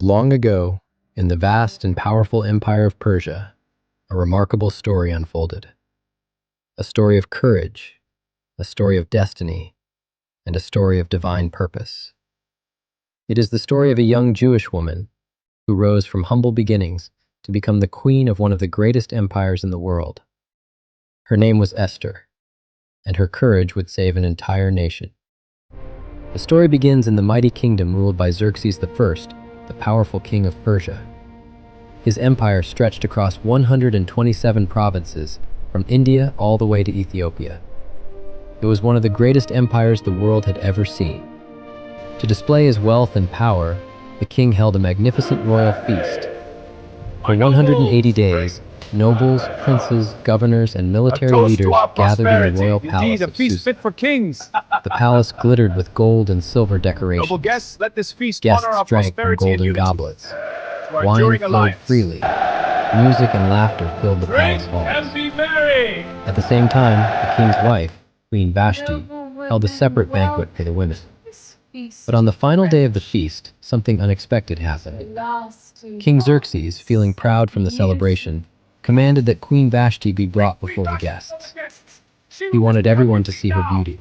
Long ago, in the vast and powerful empire of Persia, a remarkable story unfolded. A story of courage, a story of destiny, and a story of divine purpose. It is the story of a young Jewish woman who rose from humble beginnings to become the queen of one of the greatest empires in the world. Her name was Esther, and her courage would save an entire nation. The story begins in the mighty kingdom ruled by Xerxes I, the powerful king of Persia. His empire stretched across 127 provinces, from India all the way to Ethiopia. It was one of the greatest empires the world had ever seen. To display his wealth and power, the king held a magnificent royal feast. For 180 days, nobles, princes, governors, and military leaders gathered in the royal palace Indeed, a of feast Susa. fit for kings. The palace glittered with gold and silver decorations. Noble guests, let this feast Guests honor our drank from prosperity and golden unity. goblets. To our Wine enduring flowed alliance. freely. Music and laughter filled the palace Drink halls. and be merry. At the same time, the king's wife, Queen Vashti, held a separate banquet for the women. But on the final day of the feast, something unexpected happened. King Xerxes, feeling proud from the celebration, commanded that Queen Vashti be brought before the guests. He wanted everyone to see her beauty,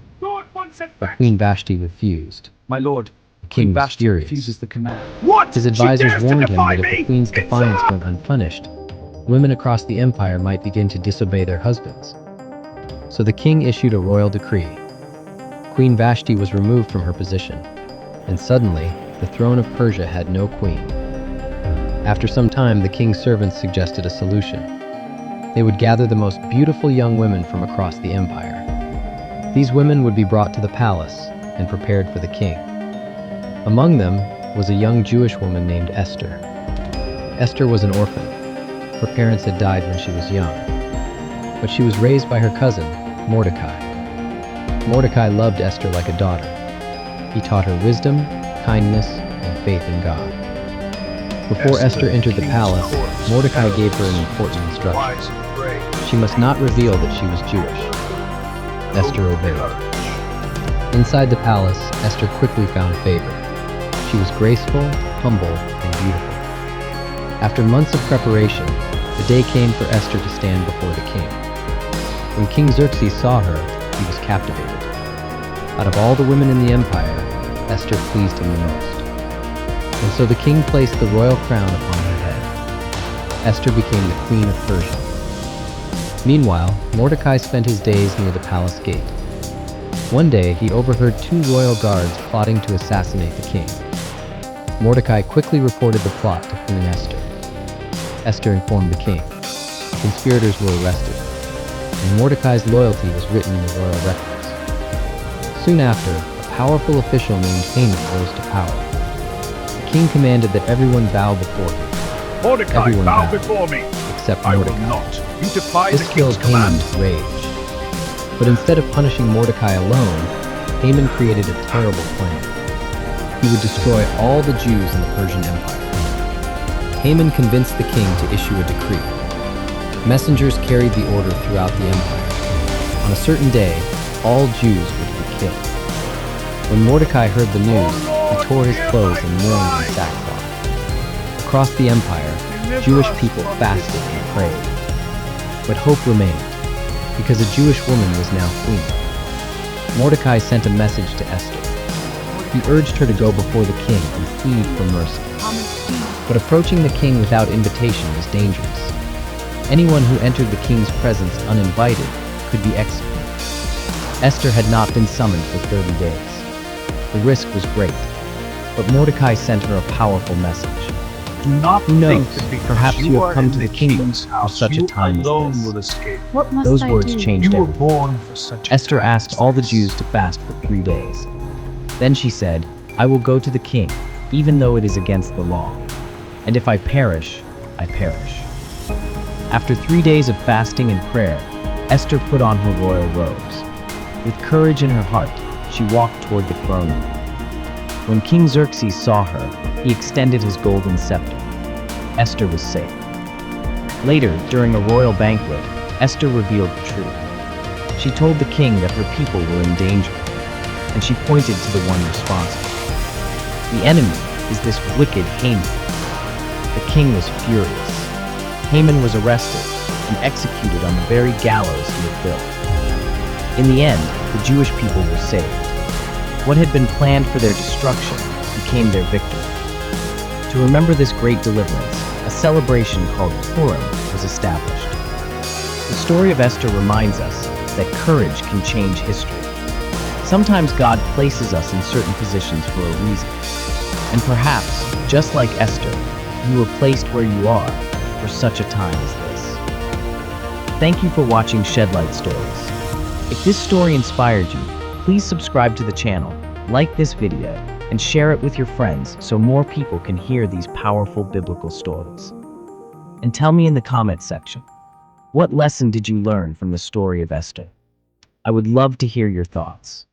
but Queen Vashti refused. My lord, The king Queen was Vashti furious. refuses the command. What? His She advisors dares to warned him defy that if me? the queen's defiance went unpunished, women across the empire might begin to disobey their husbands. So the king issued a royal decree. Queen Vashti was removed from her position, and suddenly, the throne of Persia had no queen. After some time, the king's servants suggested a solution. They would gather the most beautiful young women from across the empire. These women would be brought to the palace and prepared for the king. Among them was a young Jewish woman named Esther. Esther was an orphan. Her parents had died when she was young, but she was raised by her cousin, Mordecai. Mordecai loved Esther like a daughter. He taught her wisdom, kindness, and faith in God. Before Esther entered the palace, Mordecai gave her an important instruction. She must not reveal that she was Jewish. Esther obeyed. Inside the palace, Esther quickly found favor. She was graceful, humble, and beautiful. After months of preparation, the day came for Esther to stand before the king. When King Xerxes saw her, he was captivated. Out of all the women in the empire, Esther pleased him the most. And so the king placed the royal crown upon her head. Esther became the queen of Persia. Meanwhile, Mordecai spent his days near the palace gate. One day, he overheard two royal guards plotting to assassinate the king. Mordecai quickly reported the plot to Queen Esther. Esther informed the king. Conspirators were arrested, and Mordecai's loyalty was written in the royal records. Soon after, a powerful official named Haman rose to power. The king commanded that everyone bow before him. Mordecai, Everyone bow bowed, before me. except I will Mordecai. not. You defy This the filled king's command. Haman with rage. But instead of punishing Mordecai alone, Haman created a terrible plan. He would destroy all the Jews in the Persian Empire. Haman convinced the king to issue a decree. Messengers carried the order throughout the empire. On a certain day, all Jews would be killed. When Mordecai heard the news, he tore his clothes and mourned in sackcloth. Across the empire, Jewish people fasted and prayed. But hope remained, because a Jewish woman was now queen. Mordecai sent a message to Esther. He urged her to go before the king and plead for mercy. But approaching the king without invitation was dangerous. Anyone who entered the king's presence uninvited could be executed. Esther had not been summoned for 30 days. The risk was great, but Mordecai sent her a powerful message. Do not Who knows? think that because Perhaps you have are come in to the kingdom king's for house, such a you time as alone this. will escape. What must Those I words do? changed You were everything. born for such a Esther time asked as all the this. Jews to fast for 3 days. Then she said, "I will go to the king, even though it is against the law. And if I perish, I perish." After 3 days of fasting and prayer, Esther put on her royal robes. With courage in her heart, she walked toward the throne room. When King Xerxes saw her, he extended his golden scepter. Esther was safe. Later, during a royal banquet, Esther revealed the truth. She told the king that her people were in danger, and she pointed to the one responsible. The enemy is this wicked Haman. The king was furious. Haman was arrested and executed on the very gallows he had built. In the end, the Jewish people were saved. What had been planned for their destruction became their victory. To remember this great deliverance, a celebration called Purim was established. The story of Esther reminds us that courage can change history. Sometimes God places us in certain positions for a reason. And perhaps, just like Esther, you were placed where you are for such a time as this. Thank you for watching Shedlight Stories. If this story inspired you, please subscribe to the channel, like this video, and share it with your friends so more people can hear these powerful biblical stories. And tell me in the comment section, what lesson did you learn from the story of Esther? I would love to hear your thoughts.